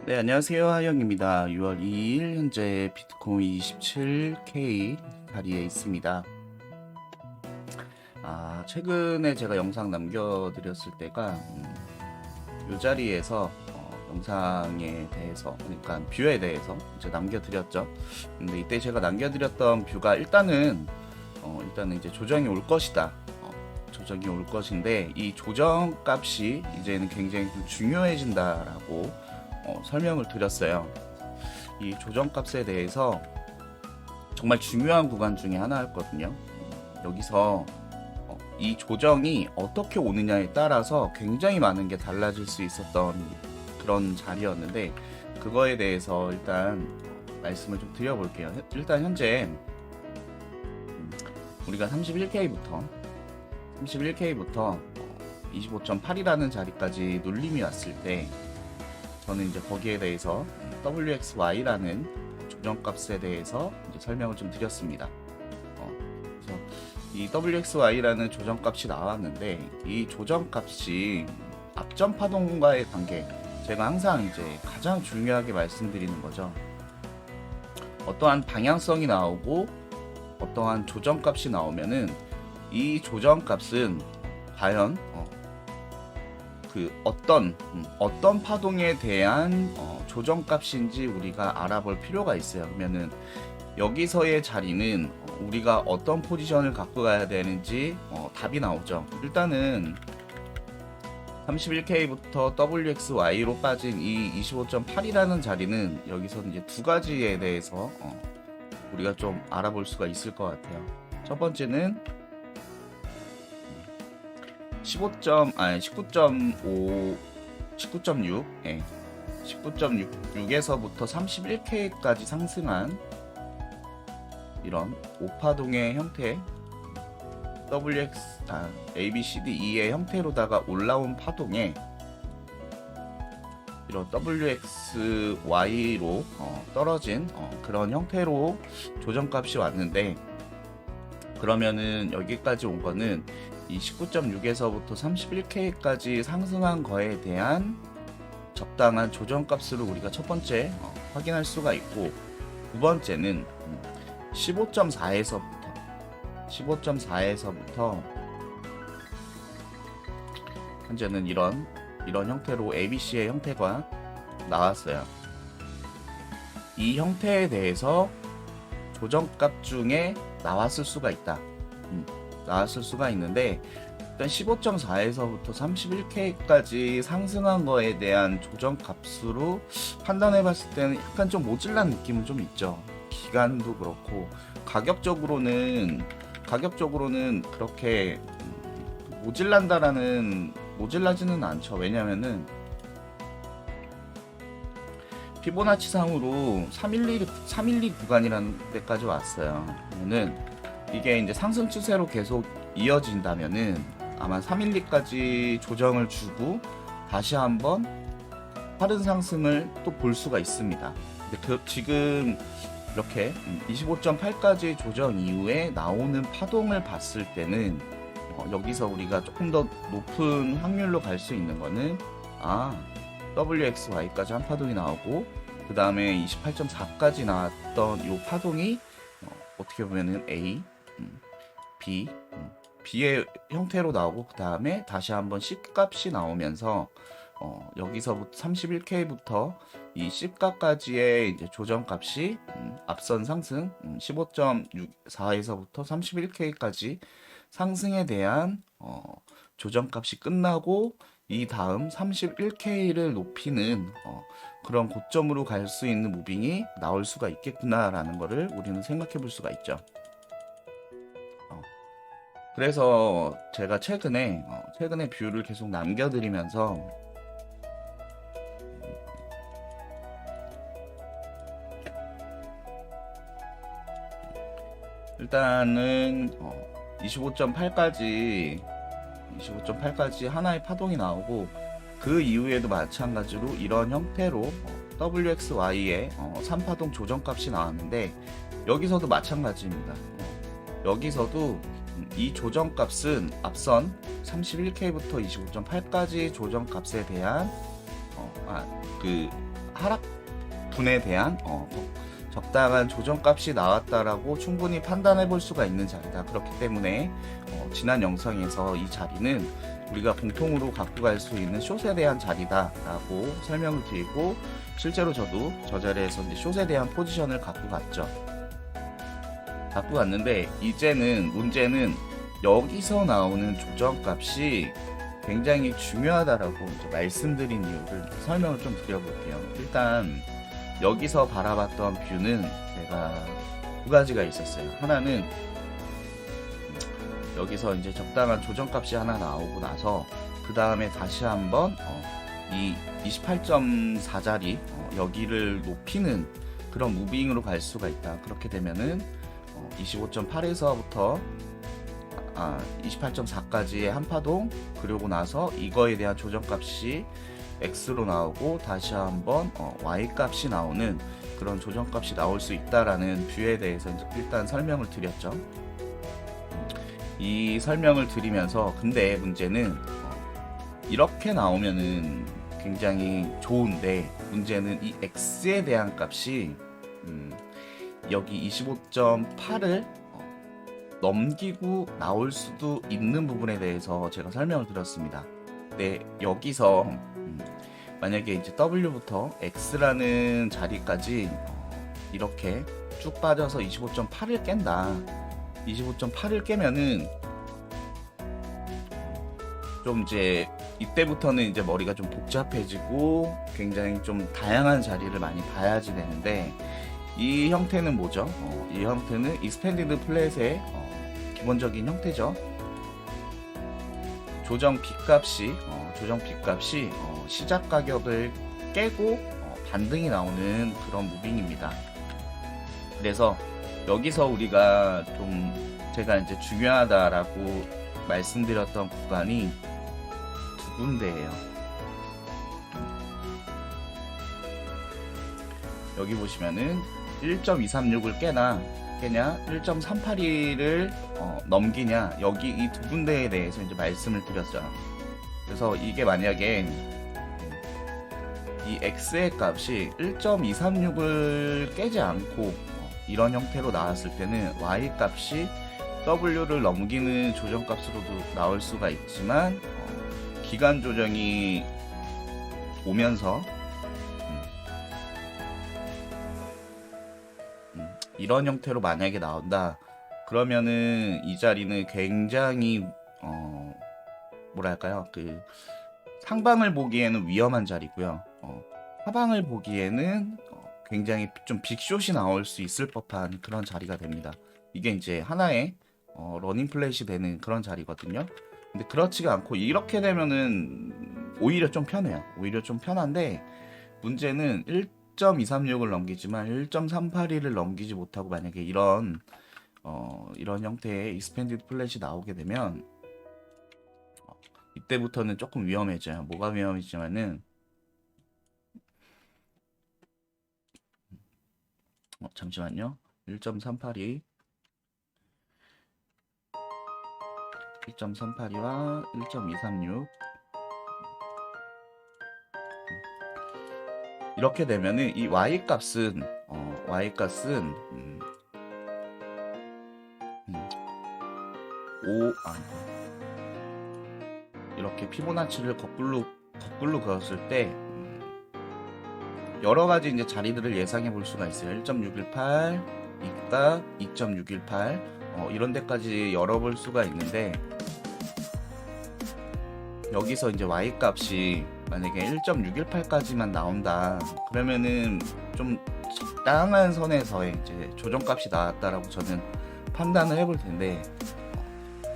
네, 안녕하세요. 하영입니다. 6월 2일 현재 비트코인 27K 자리에 있습니다. 최근에 제가 영상 남겨드렸을 때가 이 자리에서 영상에 대해서, 그러니까 뷰에 대해서 이제 남겨드렸죠. 근데 이때 제가 남겨드렸던 뷰가 일단은 이제 조정이 올 것이다. 조정이 올 것인데 이 조정 값이 이제는 굉장히 좀 중요해진다라고 설명을 드렸어요. 이 조정값에 대해서 정말 중요한 구간 중에 하나였거든요. 여기서 이 조정이 어떻게 오느냐에 따라서 굉장히 많은 게 달라질 수 있었던 그런 자리였는데, 그거에 대해서 일단 말씀을 좀 드려볼게요. 일단 현재 우리가 31K부터 25.8이라는 자리까지 눌림이 왔을 때 저는 이제 거기에 대해서 WXY라는 조정값에 대해서 이제 설명을 좀 드렸습니다. 그래서 이 WXY라는 조정값이 나왔는데 이 조정값이 앞전 파동과의 관계, 제가 항상 이제 가장 중요하게 말씀드리는 거죠. 어떠한 방향성이 나오고 어떠한 조정값이 나오면은 이 조정값은 과연 어떤 파동에 대한 조정값인지 우리가 알아볼 필요가 있어요. 그러면은 여기서의 자리는 우리가 어떤 포지션을 갖고 가야 되는지 답이 나오죠. 일단은 31K부터 WXY로 빠진 이 25.8이라는 자리는 여기서 이제 두 가지에 대해서 우리가 좀 알아볼 수가 있을 것 같아요. 첫 번째는 19.6에서부터 31K까지 상승한 이런 5파동의 형태, ABCDE의 형태로다가 올라온 파동에 이런 WXY로 떨어진 그런 형태로 조정값이 왔는데, 그러면은 여기까지 온 거는 이 19.6에서부터 31K까지 상승한 거에 대한 적당한 조정값으로 우리가 첫 번째 확인할 수가 있고, 두 번째는 15.4에서부터 현재는 이런 형태로 ABC의 형태가 나왔어요. 이 형태에 대해서 조정값 중에 나왔을 수가 있다. 나왔을 수가 있는데, 일단 15.4에서부터 31K까지 상승한 거에 대한 조정값으로 판단해 봤을 때는 약간 좀 모질란 느낌은 좀 있죠. 기간도 그렇고 가격적으로는 그렇게 모질라지는 않죠. 왜냐면은 피보나치 상으로 312 구간이라는 데까지 왔어요. 그러면은 이게 이제 상승 추세로 계속 이어진다면은 아마 312까지 조정을 주고 다시 한번 빠른 상승을 또 볼 수가 있습니다. 근데 지금 이렇게 25.8까지 조정 이후에 나오는 파동을 봤을 때는 여기서 우리가 조금 더 높은 확률로 갈 수 있는 거는 WXY까지 한 파동이 나오고, 그 다음에 28.4까지 나왔던 이 파동이 어떻게 보면은 A, B의 형태로 나오고, 그 다음에 다시 한번 C값이 나오면서 여기서부터 31K부터 이 C값까지의 이제 조정값이 앞선 상승 15.4에서부터 31K까지 상승에 대한 조정값이 끝나고 이 다음 31K를 높이는 그런 고점으로 갈 수 있는 무빙이 나올 수가 있겠구나라는 거를 우리는 생각해 볼 수가 있죠. 그래서 제가 최근에 뷰를 계속 남겨드리면서 일단은 25.8까지 하나의 파동이 나오고, 그 이후에도 마찬가지로 이런 형태로 WXY의 3파동 조정값이 나왔는데, 여기서도 마찬가지입니다. 여기서도 이 조정값은 앞선 31K부터 25.8까지 조정값에 대한 하락분에 대한 적당한 조정값이 나왔다라고 충분히 판단해 볼 수가 있는 자리다. 그렇기 때문에 지난 영상에서 이 자리는 우리가 공통으로 갖고 갈 수 있는 숏에 대한 자리다라고 설명을 드리고, 실제로 저도 저 자리에서 이제 숏에 대한 포지션을 갖고 갔는데, 이제는 문제는 여기서 나오는 조정값이 굉장히 중요하다라고 이제 말씀드린 이유를 설명을 좀 드려볼게요. 일단 여기서 바라봤던 뷰는 제가 두 가지가 있었어요. 하나는 여기서 이제 적당한 조정값이 하나 나오고 나서 그 다음에 다시 한번 이 28.4자리 여기를 높이는 그런 무빙으로 갈 수가 있다. 그렇게 되면은 25.8에서부터 28.4까지의 한 파동, 그리고 나서 이거에 대한 조정값이 X로 나오고 다시 한번 Y 값이 나오는 그런 조정값이 나올 수 있다라는 뷰에 대해서 일단 설명을 드렸죠. 이 설명을 드리면서, 근데 문제는 이렇게 나오면은 굉장히 좋은데, 문제는 이 X에 대한 값이 여기 25.8을 넘기고 나올 수도 있는 부분에 대해서 제가 설명을 드렸습니다. 근데 여기서 만약에 이제 W부터 X라는 자리까지 이렇게 쭉 빠져서 25.8을 깬다. 25.8을 깨면은 좀 이제 이때부터는 이제 머리가 좀 복잡해지고 굉장히 좀 다양한 자리를 많이 봐야지 되는데, 이 형태는 뭐죠? 이 형태는 익스펜디드 플랫의 기본적인 형태죠. 조정 B값이 시작 가격을 깨고 반등이 나오는 그런 무빙입니다. 그래서 여기서 우리가 좀 제가 이제 중요하다라고 말씀드렸던 구간이 두 군데예요. 여기 보시면은 1.236을 깨냐 1.382를 넘기냐, 여기 이 두 군데에 대해서 이제 말씀을 드렸죠. 그래서 이게 만약에 이 X의 값이 1.236을 깨지 않고 이런 형태로 나왔을 때는 Y 값이 W를 넘기는 조정값으로도 나올 수가 있지만, 기간 조정이 오면서 이런 형태로 만약에 나온다, 그러면은 이 자리는 굉장히 뭐랄까요, 그 상방을 보기에는 위험한 자리고요. 하방을 보기에는 굉장히 좀 빅숏이 나올 수 있을 법한 그런 자리가 됩니다. 이게 이제 하나의 러닝 플랫이 되는 그런 자리거든요. 근데 그렇지가 않고 이렇게 되면은 오히려 좀 편해요. 오히려 좀 편한데, 문제는 1.236을 넘기지만 1.382를 넘기지 못하고 만약에 이런 형태의 익스펜디드 플랫이 나오게 되면 이때부터는 조금 위험해져요. 뭐가 위험해지냐면은 잠시만요. 1.382 1.382와 1.236 이렇게 되면은 이 Y 값은 이렇게 피보나치를 거꾸로 그었을 때 여러 가지 이제 자리들을 예상해 볼 수가 있어요. 1.618, 이값 2.618 이런 데까지 열어볼 수가 있는데, 여기서 이제 Y 값이 만약에 1.618까지만 나온다, 그러면은 좀 적당한 선에서의 이제 조정값이 나왔다라고 저는 판단을 해볼 텐데,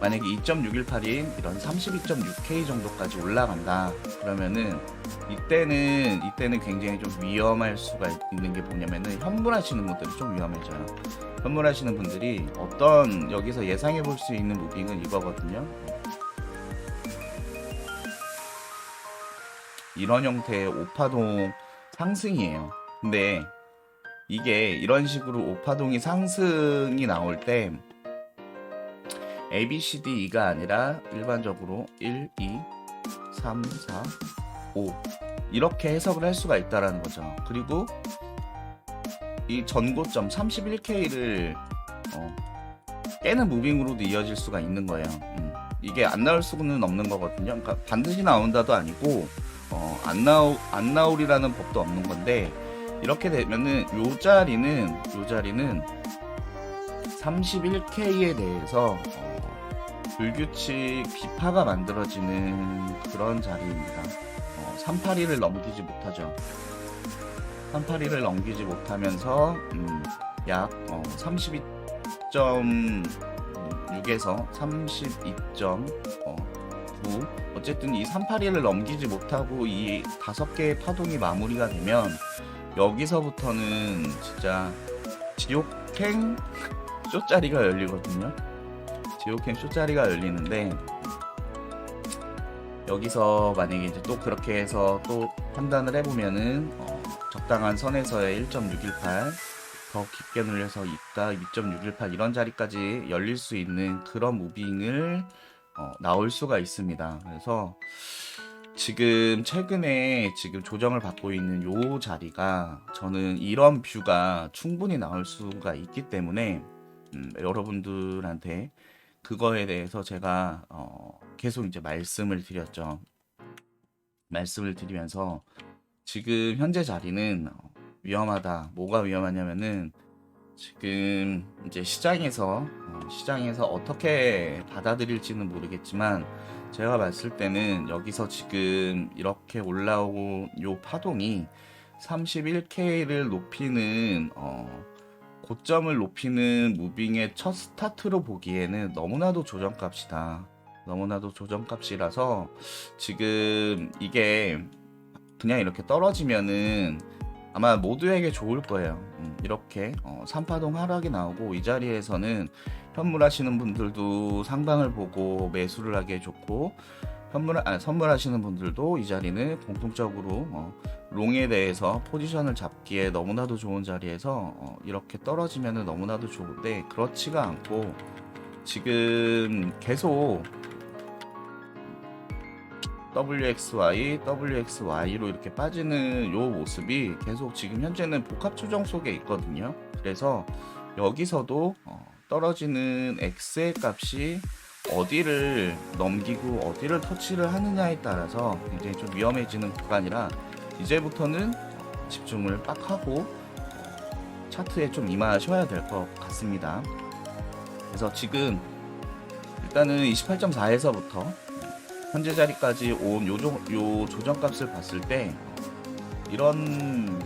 만약에 2.618인 이런 32.6K 정도까지 올라간다, 그러면은 이때는 굉장히 좀 위험할 수가 있는 게 뭐냐면은, 현물하시는 분들이 좀 위험해져요. 현물하시는 분들이 여기서 예상해 볼 수 있는 무빙은 이거거든요. 이런 형태의 오파동 상승이에요. 근데 이게 이런 식으로 오파동이 상승이 나올 때 A, B, C, D, E가 아니라 일반적으로 1, 2, 3, 4, 5 이렇게 해석을 할 수가 있다라는 거죠. 그리고 이 전고점 31K를 깨는 무빙으로도 이어질 수가 있는 거예요. 이게 안 나올 수는 없는 거거든요. 그러니까 반드시 나온다도 아니고 안 나오리라는 법도 없는 건데, 이렇게 되면은 요 자리는 31K에 대해서 불규칙 비파가 만들어지는 그런 자리입니다. 381을 넘기지 못하죠. 381을 넘기지 못하면서 약 32.6에서 32.9, 어쨌든 이 381을 넘기지 못하고 이 5개의 파동이 마무리가 되면 여기서부터는 진짜 지옥행 쇼자리가 열리거든요. 지옥행 쇼자리가 열리는데, 여기서 만약에 이제 또 그렇게 해서 또 판단을 해보면은 적당한 선에서의 1.618, 더 깊게 눌려서 이따 2.618 이런 자리까지 열릴 수 있는 그런 무빙을 나올 수가 있습니다. 그래서 지금 최근에 지금 조정을 받고 있는 요 자리가, 저는 이런 뷰가 충분히 나올 수가 있기 때문에 여러분들한테 그거에 대해서 제가 계속 이제 말씀을 드렸죠. 말씀을 드리면서 지금 현재 자리는 위험하다. 뭐가 위험하냐면은 지금 이제 시장에서 어떻게 받아들일지는 모르겠지만, 제가 봤을 때는 여기서 지금 이렇게 올라오고 요 파동이 31K를 높이는 고점을 높이는 무빙의 첫 스타트로 보기에는 너무나도 조정값이다. 너무나도 조정값이라서 지금 이게 그냥 이렇게 떨어지면은 아마 모두에게 좋을 거예요. 이렇게 3파동 하락이 나오고 이 자리에서는 현물하시는 분들도 상방을 보고 매수를 하기에 좋고, 선물하시는 분들도 이 자리는 공통적으로 롱에 대해서 포지션을 잡기에 너무나도 좋은 자리에서 이렇게 떨어지면 너무나도 좋은데, 그렇지가 않고 지금 계속 WXY로 이렇게 빠지는 요 모습이 계속 지금 현재는 복합 조정 속에 있거든요. 그래서 여기서도 떨어지는 X의 값이 어디를 넘기고 어디를 터치를 하느냐에 따라서 굉장히 좀 위험해지는 구간이라, 이제부터는 집중을 빡 하고 차트에 좀 임하셔야 될 것 같습니다. 그래서 지금 일단은 28.4에서부터 현재 자리까지 온 요 조정값을 봤을 때 이런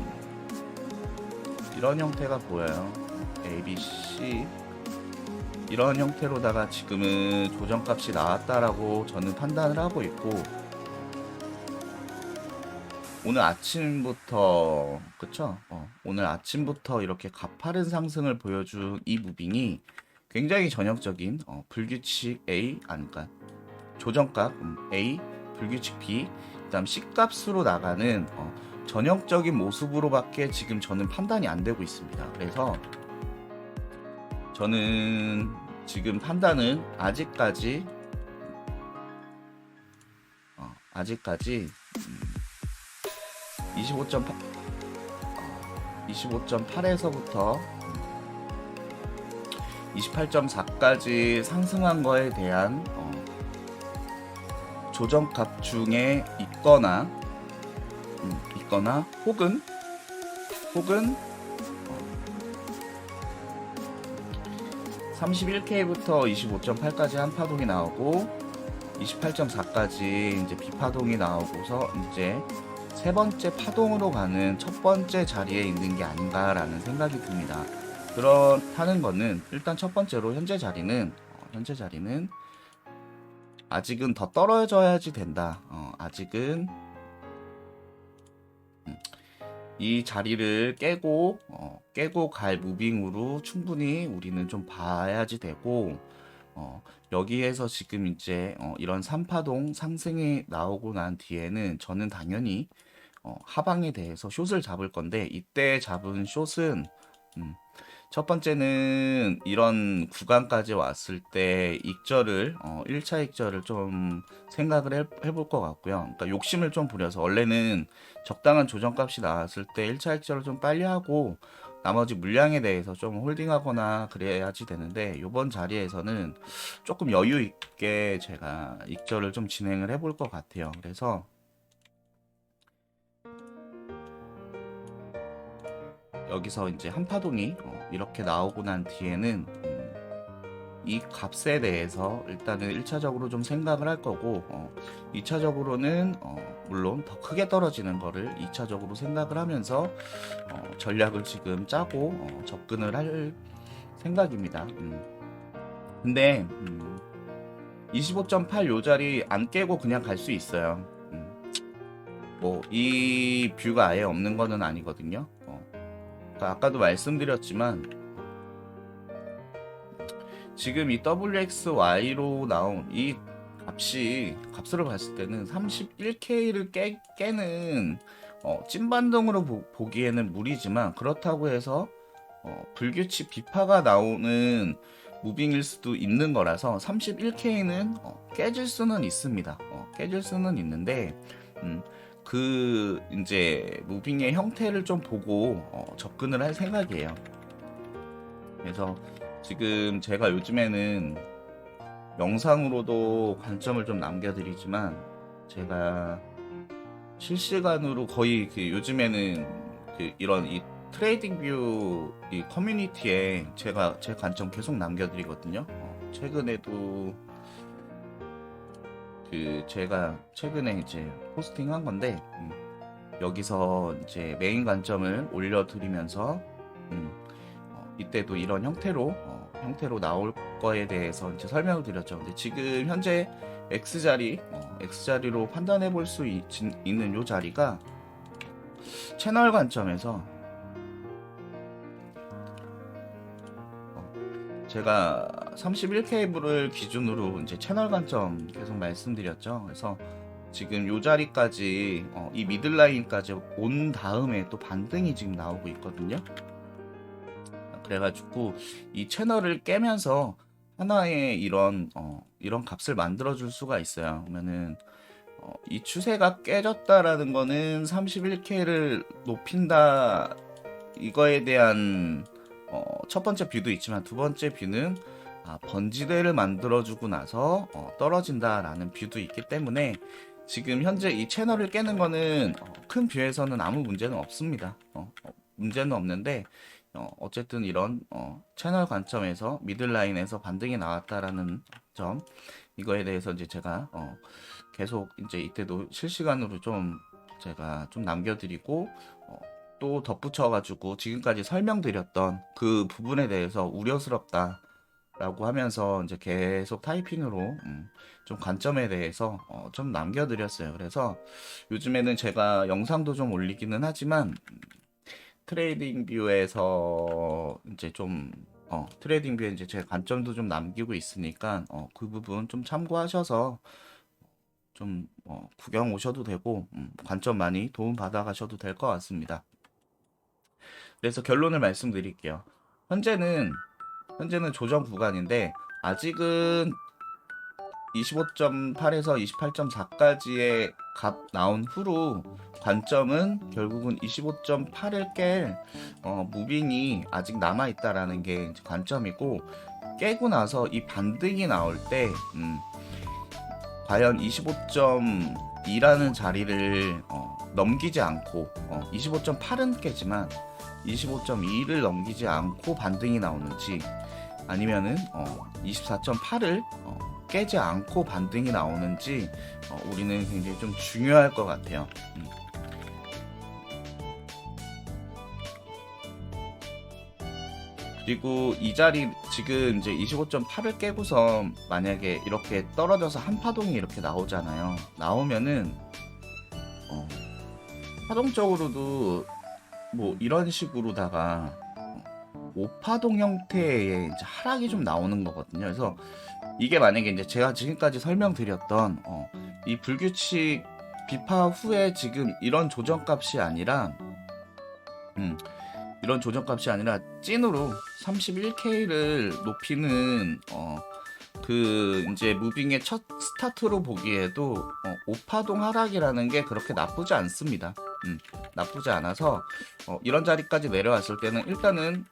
형태가 보여요. A, B, C 이런 형태로다가 지금은 조정값이 나왔다라고 저는 판단을 하고 있고, 오늘 아침부터 그쵸? 오늘 아침부터 이렇게 가파른 상승을 보여준 이 무빙이 굉장히 전형적인 불규칙 A, 그러니까 조정값 A, 불규칙 B, 그다음 C 값으로 나가는 전형적인 모습으로밖에 지금 저는 판단이 안 되고 있습니다. 그래서 저는 지금 판단은 아직까지 25.8에서부터 28.4까지 상승한 거에 대한 조정값 중에 있거나 혹은 31K부터 25.8까지 한 파동이 나오고 28.4까지 이제 B파동이 나오고서 이제 세 번째 파동으로 가는 첫 번째 자리에 있는 게 아닌가라는 생각이 듭니다. 그렇다는 거는 일단 첫 번째로 현재 자리는 아직은 더 떨어져야지 된다. 아직은 이 자리를 깨고 갈 무빙으로 충분히 우리는 좀 봐야지 되고, 여기에서 지금 이제 이런 3파동 상승이 나오고 난 뒤에는 저는 당연히 하방에 대해서 숏을 잡을 건데, 이때 잡은 숏은 첫 번째는 이런 구간까지 왔을 때 익절을 1차 익절을 좀 생각을 해볼 것 같고요. 그러니까 욕심을 좀 부려서 원래는 적당한 조정값이 나왔을 때 1차 익절을 좀 빨리 하고 나머지 물량에 대해서 좀 홀딩하거나 그래야지 되는데 이번 자리에서는 조금 여유 있게 제가 익절을 좀 진행을 해볼 것 같아요. 그래서 여기서 이제 한파동이 이렇게 나오고 난 뒤에는 이 값에 대해서 일단은 1차적으로 좀 생각을 할 거고 2차적으로는 물론 더 크게 떨어지는 거를 2차적으로 생각을 하면서 전략을 지금 짜고 접근을 할 생각입니다. 근데 25.8 요 자리 안 깨고 그냥 갈 수 있어요. 뭐 이 뷰가 아예 없는 거는 아니거든요. 그러니까 아까도 말씀드렸지만 지금 이 WXY로 나온 이 값을 봤을 때는 31K를 깨는 찐반등으로 보기에는 무리지만 그렇다고 해서 불규칙 비파가 나오는 무빙일 수도 있는 거라서 31K는 깨질 수는 있습니다. 깨질 수는 있는데 그 이제 무빙의 형태를 좀 보고 접근을 할 생각이에요. 그래서 지금 제가 요즘에는 영상으로도 관점을 좀 남겨드리지만 제가 실시간으로 거의 요즘에는 이런 이 트레이딩 뷰 이 커뮤니티에 제가 제 관점 계속 남겨드리거든요. 최근에도 제가 최근에 이제 포스팅한 건데 여기서 이제 메인 관점을 올려드리면서 이때도 이런 형태로 나올 거에 대해서 이제 설명을 드렸죠. 근데 지금 현재 X자리로 판단해 볼 수 있는 요 자리가 채널 관점에서 제가 31K를 기준으로 이제 채널 관점 계속 말씀드렸죠. 그래서 지금 요 자리까지 이 미들라인까지 온 다음에 또 반등이 지금 나오고 있거든요. 그래가지고 이 채널을 깨면서 하나의 이런 값을 만들어 줄 수가 있어요. 그러면은 이 추세가 깨졌다라는 거는 31K를 높인다 이거에 대한 첫 번째 뷰도 있지만 두 번째 뷰는 번지대를 만들어주고 나서 떨어진다라는 뷰도 있기 때문에 지금 현재 이 채널을 깨는 거는 큰 뷰에서는 아무 문제는 없습니다. 문제는 없는데 어쨌든 이런 채널 관점에서 미들라인에서 반등이 나왔다라는 점 이거에 대해서 이제 제가 계속 이제 이때도 실시간으로 좀 제가 좀 남겨드리고 또 덧붙여가지고 지금까지 설명드렸던 그 부분에 대해서 우려스럽다라고 하면서 이제 계속 타이핑으로 좀 관점에 대해서 좀 남겨드렸어요. 그래서 요즘에는 제가 영상도 좀 올리기는 하지만 트레이딩 뷰에서 이제 좀 트레이딩 뷰에 이제 제 관점도 좀 남기고 있으니까 그 부분 좀 참고하셔서 좀 구경 오셔도 되고 관점 많이 도움 받아 가셔도 될 것 같습니다. 그래서 결론을 말씀드릴게요. 현재는 조정 구간인데 아직은 25.8에서 28.4까지의 값 나온 후로 관점은 결국은 25.8을 깰 무빙이 아직 남아 있다라는 게 관점이고 깨고 나서 이 반등이 나올 때 과연 25.2라는 자리를 넘기지 않고 25.8은 깨지만 25.2를 넘기지 않고 반등이 나오는지 아니면은 24.8을 깨지 않고 반등이 나오는지 우리는 굉장히 좀 중요할 것 같아요. 그리고 이 자리 지금 이제 25.8을 깨고서 만약에 이렇게 떨어져서 한 파동이 이렇게 나오잖아요. 나오면은 파동적으로도 뭐 이런 식으로다가 5파동 형태의 이제 하락이 좀 나오는 거거든요. 그래서 이게 만약에 이제 제가 지금까지 설명드렸던 이 불규칙 비파 후에 지금 이런 조정값이 아니라 이런 조정값이 아니라 찐으로 31K를 높이는 그 이제 무빙의 첫 스타트로 보기에도 오파동 하락이라는 게 그렇게 나쁘지 않습니다. 나쁘지 않아서 이런 자리까지 내려왔을 때는 일단은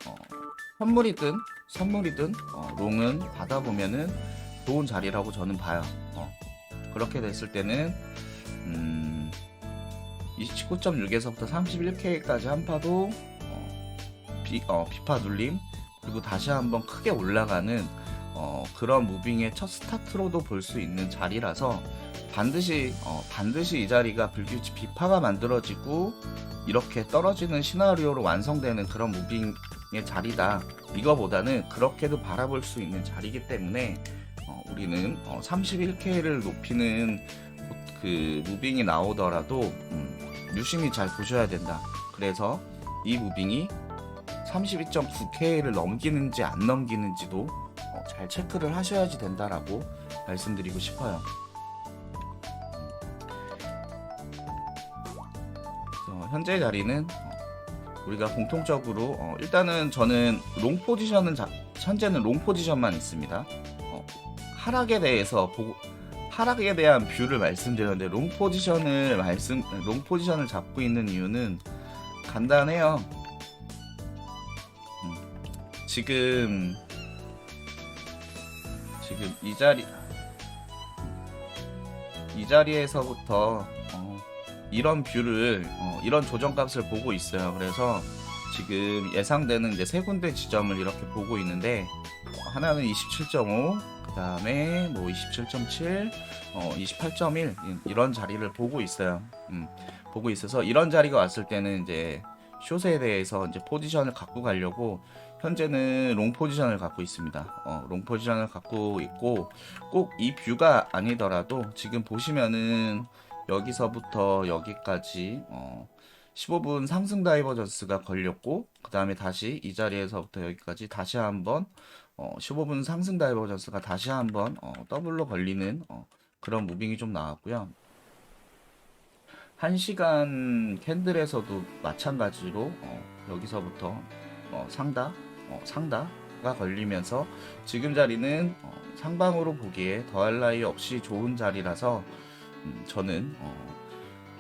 선물이든 선물이든 롱은 받아보면은 좋은 자리라고 저는 봐요. 그렇게 됐을 때는 29.6에서부터 31K까지 한 파도 비파 눌림, 그리고 다시 한번 크게 올라가는 그런 무빙의 첫 스타트로도 볼 수 있는 자리라서 반드시 이 자리가 불규칙 비파가 만들어지고 이렇게 떨어지는 시나리오로 완성되는 그런 무빙의 자리다. 이거보다는 그렇게도 바라볼 수 있는 자리이기 때문에 우리는 31K를 높이는 그 무빙이 나오더라도 유심히 잘 보셔야 된다. 그래서 이 무빙이 32.9K를 넘기는지 안 넘기는지도 잘 체크를 하셔야지 된다라고 말씀드리고 싶어요. 현재 자리는 우리가 공통적으로 일단은 저는 롱 포지션은 현재는 롱 포지션만 있습니다. 하락에 대한 뷰를 말씀드렸는데 롱 포지션을 잡고 있는 이유는 간단해요. 지금 이 자리에서부터 이런 뷰를 이런 조정값을 보고 있어요. 그래서 지금 예상되는 이제 세 군데 지점을 이렇게 보고 있는데 하나는 27.5, 그 다음에 뭐 27.7, 28.1 이런 자리를 보고 있어요. 보고 있어서 이런 자리가 왔을 때는 이제 숏에 대해서 이제 포지션을 갖고 가려고 현재는 롱 포지션을 갖고 있습니다. 롱 포지션을 갖고 있고 꼭 이 뷰가 아니더라도 지금 보시면은 여기서부터 여기까지 15분 상승 다이버전스가 걸렸고 그 다음에 다시 이 자리에서부터 여기까지 다시 한번 15분 상승 다이버전스가 다시 한번 더블로 걸리는 그런 무빙이 좀 나왔고요. 1시간 캔들에서도 마찬가지로 여기서부터 상다가 걸리면서 지금 자리는 상방으로 보기에 더할 나위 없이 좋은 자리라서 저는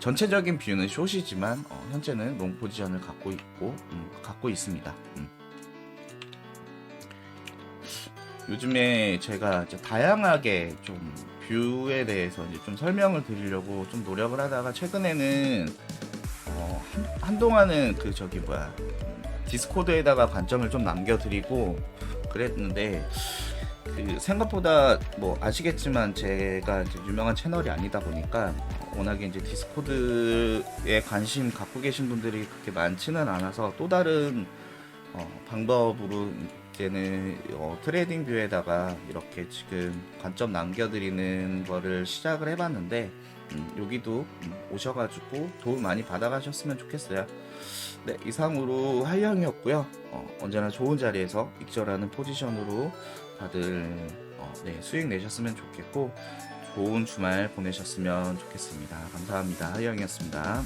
전체적인 뷰는 숏이지만 현재는 롱 포지션을 갖고 있습니다. 요즘에 제가 이제 다양하게 좀 뷰에 대해서 이제 좀 설명을 드리려고 좀 노력을 하다가 최근에는 한동안은 디스코드에다가 관점을 좀 남겨드리고 그랬는데 생각보다 뭐 아시겠지만 제가 이제 유명한 채널이 아니다 보니까 워낙에 이제 디스코드에 관심 갖고 계신 분들이 그렇게 많지는 않아서 또 다른 방법으로 이제는 트레이딩 뷰에다가 이렇게 지금 관점 남겨드리는 거를 시작을 해봤는데 여기도 오셔가지고 도움 많이 받아가셨으면 좋겠어요. 네, 이상으로 한량이었고요. 언제나 좋은 자리에서 익절하는 포지션으로 다들 수익 내셨으면 좋겠고 좋은 주말 보내셨으면 좋겠습니다. 감사합니다. 하영이었습니다.